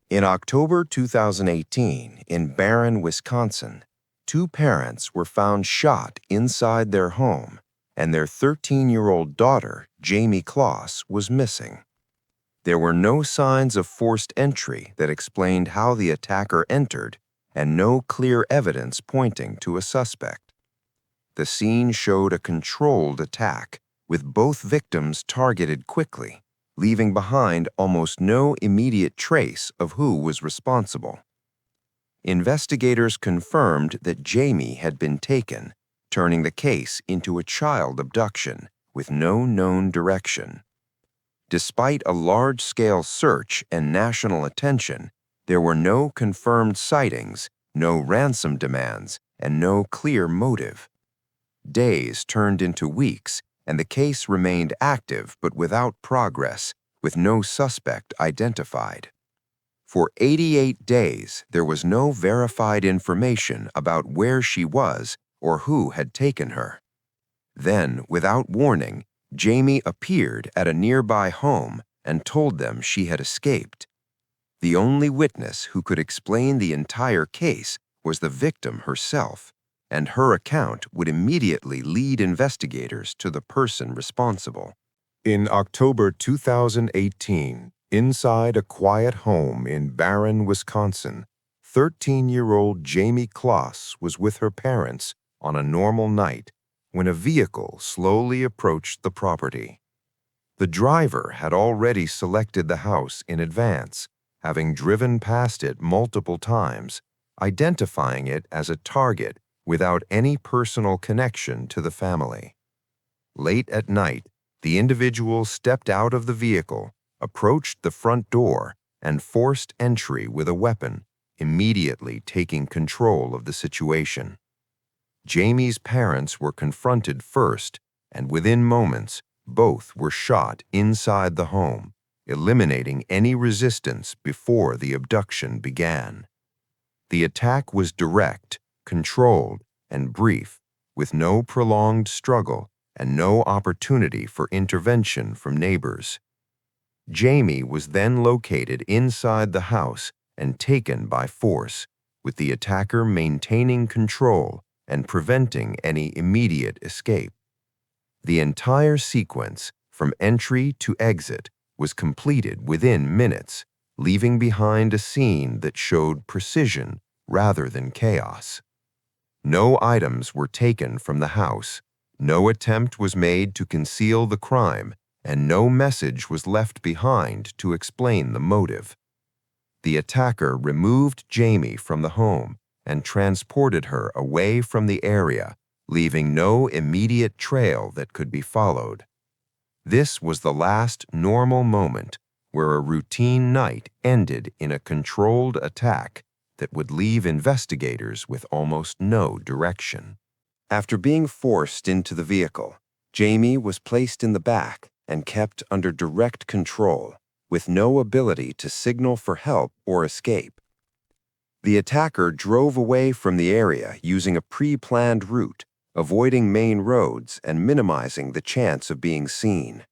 In October 2018, in Barron, Wisconsin, two parents were found shot inside their home, and their 13-year-old daughter, Jayme Closs, was missing. There were no signs of forced entry that explained how the attacker entered, and no clear evidence pointing to a suspect. The scene showed a controlled attack, with both victims targeted quickly, leaving behind almost no immediate trace of who was responsible. Investigators confirmed that Jayme had been taken, turning the case into a child abduction with no known direction. Despite a large-scale search and national attention, there were no confirmed sightings, no ransom demands, and no clear motive. Days turned into weeks, and the case remained active but without progress, with no suspect identified. For 88 days, there was no verified information about where she was or who had taken her. Then, without warning, Jayme appeared at a nearby home and told them she had escaped. The only witness who could explain the entire case was the victim herself, and her account would immediately lead investigators to the person responsible. In October 2018, inside a quiet home in Barron, Wisconsin, 13-year-old Jayme Closs was with her parents on a normal night when a vehicle slowly approached the property. The driver had already selected the house in advance, having driven past it multiple times, identifying it as a target without any personal connection to the family. Late at night, the individual stepped out of the vehicle, approached the front door, and forced entry with a weapon, immediately taking control of the situation. Jayme's parents were confronted first, and within moments, both were shot inside the home, eliminating any resistance before the abduction began. The attack was direct, controlled, and brief, with no prolonged struggle and no opportunity for intervention from neighbors. Jayme was then located inside the house and taken by force, with the attacker maintaining control and preventing any immediate escape. The entire sequence, from entry to exit, was completed within minutes, leaving behind a scene that showed precision rather than chaos. No items were taken from the house, no attempt was made to conceal the crime, and no message was left behind to explain the motive. The attacker removed Jayme from the home and transported her away from the area, leaving no immediate trail that could be followed. This was the last normal moment where a routine night ended in a controlled attack that would leave investigators with almost no direction. After being forced into the vehicle, Jayme was placed in the back and kept under direct control, with no ability to signal for help or escape. The attacker drove away from the area using a pre-planned route, avoiding main roads and minimizing the chance of being seen.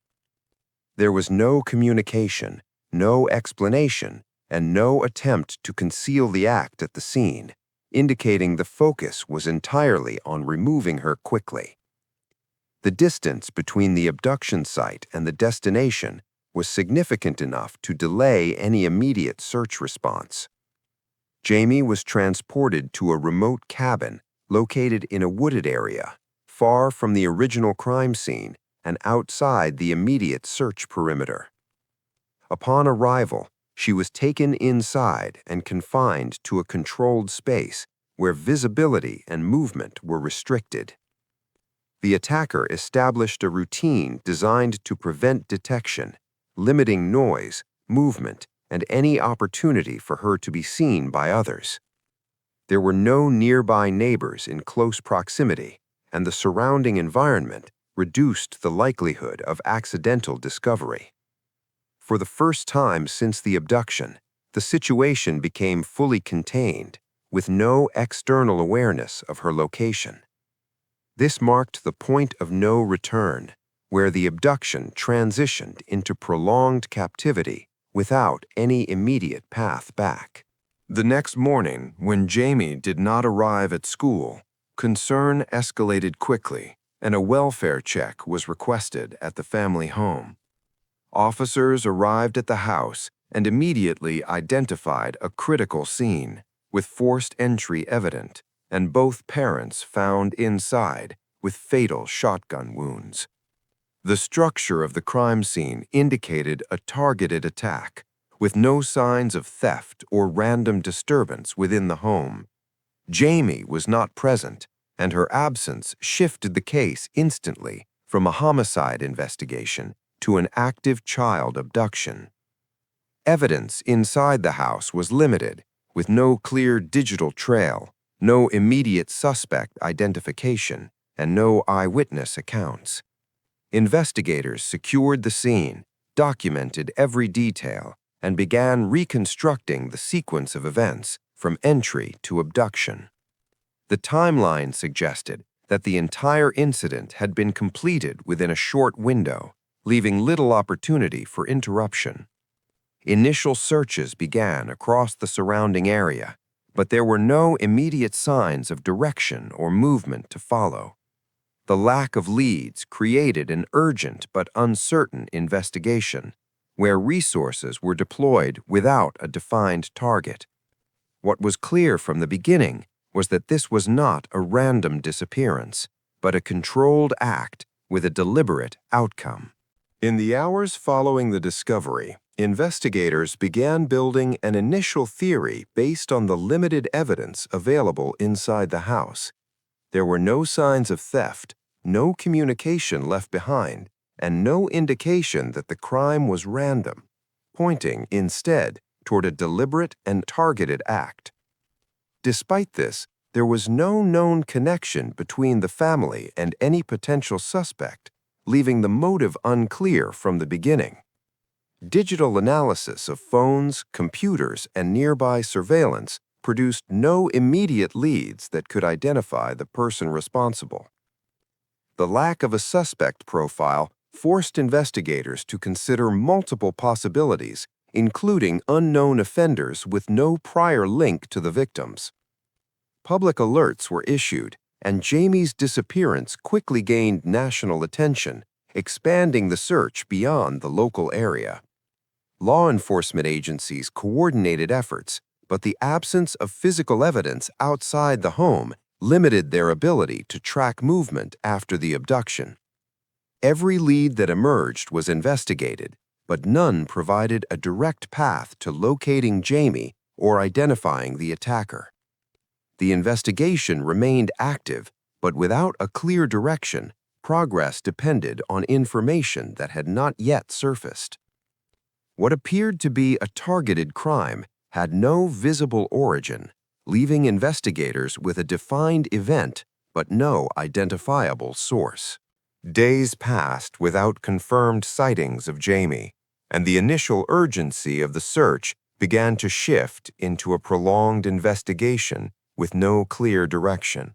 There was no communication, no explanation, and no attempt to conceal the act at the scene, indicating the focus was entirely on removing her quickly. The distance between the abduction site and the destination was significant enough to delay any immediate search response. Jayme was transported to a remote cabin located in a wooded area, far from the original crime scene and outside the immediate search perimeter. Upon arrival, she was taken inside and confined to a controlled space where visibility and movement were restricted. The attacker established a routine designed to prevent detection, limiting noise, movement, and any opportunity for her to be seen by others. There were no nearby neighbors in close proximity, and the surrounding environment reduced the likelihood of accidental discovery. For the first time since the abduction, the situation became fully contained, with no external awareness of her location. This marked the point of no return, where the abduction transitioned into prolonged captivity without any immediate path back. The next morning, when Jayme did not arrive at school, concern escalated quickly, and a welfare check was requested at the family home. Officers arrived at the house and immediately identified a critical scene, with forced entry evident, and both parents found inside with fatal shotgun wounds. The structure of the crime scene indicated a targeted attack, with no signs of theft or random disturbance within the home. Jayme was not present, and her absence shifted the case instantly from a homicide investigation to an active child abduction. Evidence inside the house was limited, with no clear digital trail, no immediate suspect identification, and no eyewitness accounts. Investigators secured the scene, documented every detail, and began reconstructing the sequence of events from entry to abduction. The timeline suggested that the entire incident had been completed within a short window, leaving little opportunity for interruption. Initial searches began across the surrounding area, but there were no immediate signs of direction or movement to follow. The lack of leads created an urgent but uncertain investigation, where resources were deployed without a defined target. What was clear from the beginning was that this was not a random disappearance, but a controlled act with a deliberate outcome. In the hours following the discovery, investigators began building an initial theory based on the limited evidence available inside the house. There were no signs of theft, no communication left behind, and no indication that the crime was random, pointing instead toward a deliberate and targeted act. Despite this, there was no known connection between the family and any potential suspect, leaving the motive unclear from the beginning. Digital analysis of phones, computers, and nearby surveillance produced no immediate leads that could identify the person responsible. The lack of a suspect profile forced investigators to consider multiple possibilities, including unknown offenders with no prior link to the victims. Public alerts were issued, and Jayme's disappearance quickly gained national attention, expanding the search beyond the local area. Law enforcement agencies coordinated efforts, but the absence of physical evidence outside the home limited their ability to track movement after the abduction. Every lead that emerged was investigated, but none provided a direct path to locating Jayme or identifying the attacker. The investigation remained active, but without a clear direction, progress depended on information that had not yet surfaced. What appeared to be a targeted crime had no visible origin, leaving investigators with a defined event but no identifiable source. Days passed without confirmed sightings of Jayme, and the initial urgency of the search began to shift into a prolonged investigation with no clear direction.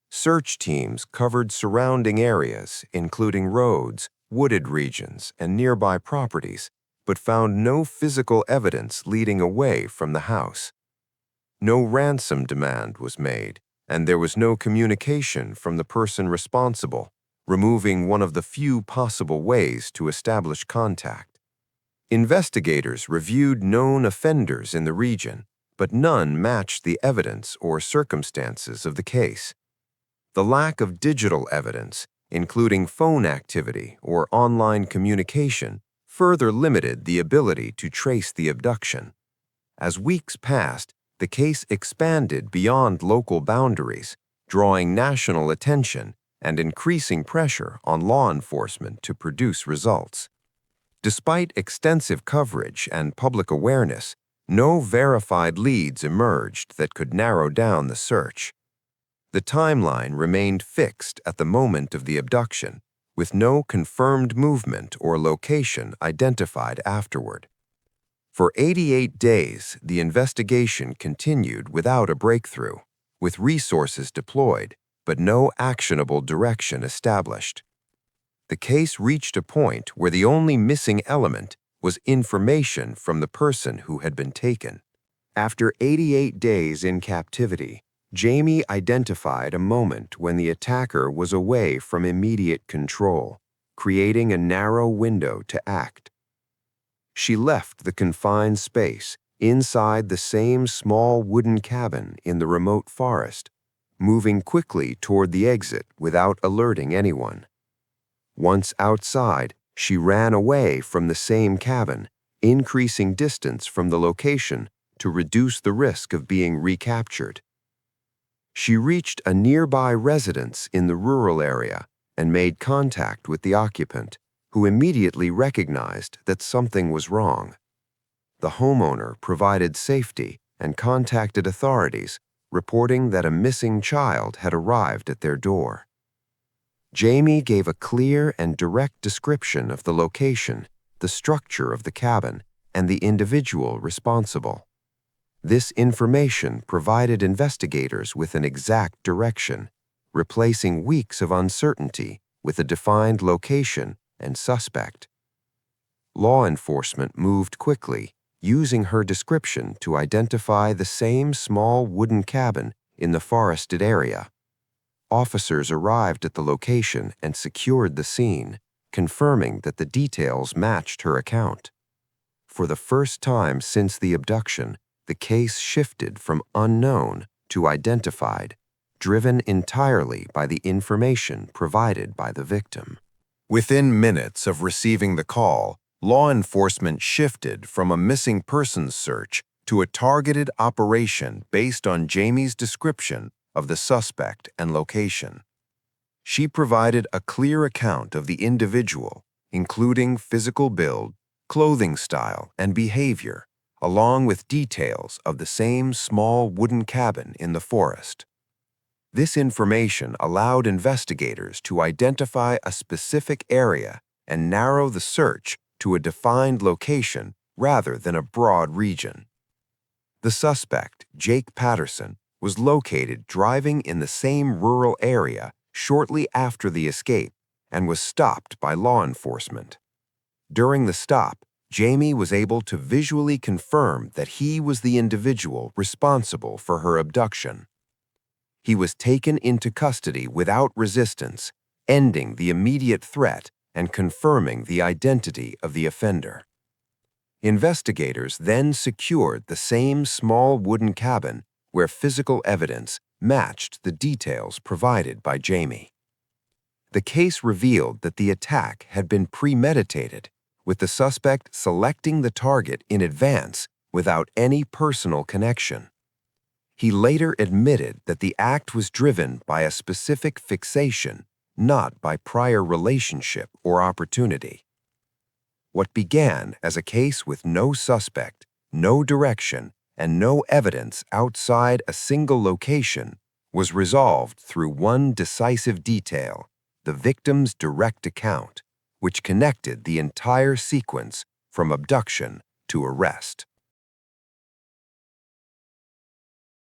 Search teams covered surrounding areas, including roads, wooded regions, and nearby properties, but found no physical evidence leading away from the house. No ransom demand was made, and there was no communication from the person responsible, removing one of the few possible ways to establish contact. Investigators reviewed known offenders in the region, but none matched the evidence or circumstances of the case. The lack of digital evidence, including phone activity or online communication, further limited the ability to trace the abduction. As weeks passed, the case expanded beyond local boundaries, drawing national attention and increasing pressure on law enforcement to produce results. Despite extensive coverage and public awareness, no verified leads emerged that could narrow down the search. The timeline remained fixed at the moment of the abduction, with no confirmed movement or location identified afterward. For 88 days, the investigation continued without a breakthrough, with resources deployed, but no actionable direction established. The case reached a point where the only missing element was information from the person who had been taken. After 88 days in captivity, Jayme identified a moment when the attacker was away from immediate control, creating a narrow window to act. She left the confined space inside the same small wooden cabin in the remote forest, moving quickly toward the exit without alerting anyone. Once outside, she ran away from the same cabin, increasing distance from the location to reduce the risk of being recaptured. She reached a nearby residence in the rural area and made contact with the occupant, who immediately recognized that something was wrong. The homeowner provided safety and contacted authorities, reporting that a missing child had arrived at their door. Jayme gave a clear and direct description of the location, the structure of the cabin, and the individual responsible. This information provided investigators with an exact direction, replacing weeks of uncertainty with a defined location and suspect. Law enforcement moved quickly, using her description to identify the same small wooden cabin in the forested area. Officers arrived at the location and secured the scene, confirming that the details matched her account. For the first time since the abduction, the case shifted from unknown to identified, driven entirely by the information provided by the victim. Within minutes of receiving the call, law enforcement shifted from a missing persons search to a targeted operation based on Jayme's description of the suspect and location. She provided a clear account of the individual, including physical build, clothing style, and behavior, along with details of the same small wooden cabin in the forest. This information allowed investigators to identify a specific area and narrow the search to a defined location rather than a broad region. The suspect, Jake Patterson, was located driving in the same rural area shortly after the escape and was stopped by law enforcement. During the stop, Jayme was able to visually confirm that he was the individual responsible for her abduction. He was taken into custody without resistance, ending the immediate threat and confirming the identity of the offender. Investigators then secured the same small wooden cabin where physical evidence matched the details provided by Jayme. The case revealed that the attack had been premeditated, with the suspect selecting the target in advance without any personal connection. He later admitted that the act was driven by a specific fixation, not by prior relationship or opportunity. What began as a case with no suspect, no direction, and no evidence outside a single location was resolved through one decisive detail, the victim's direct account, which connected the entire sequence from abduction to arrest.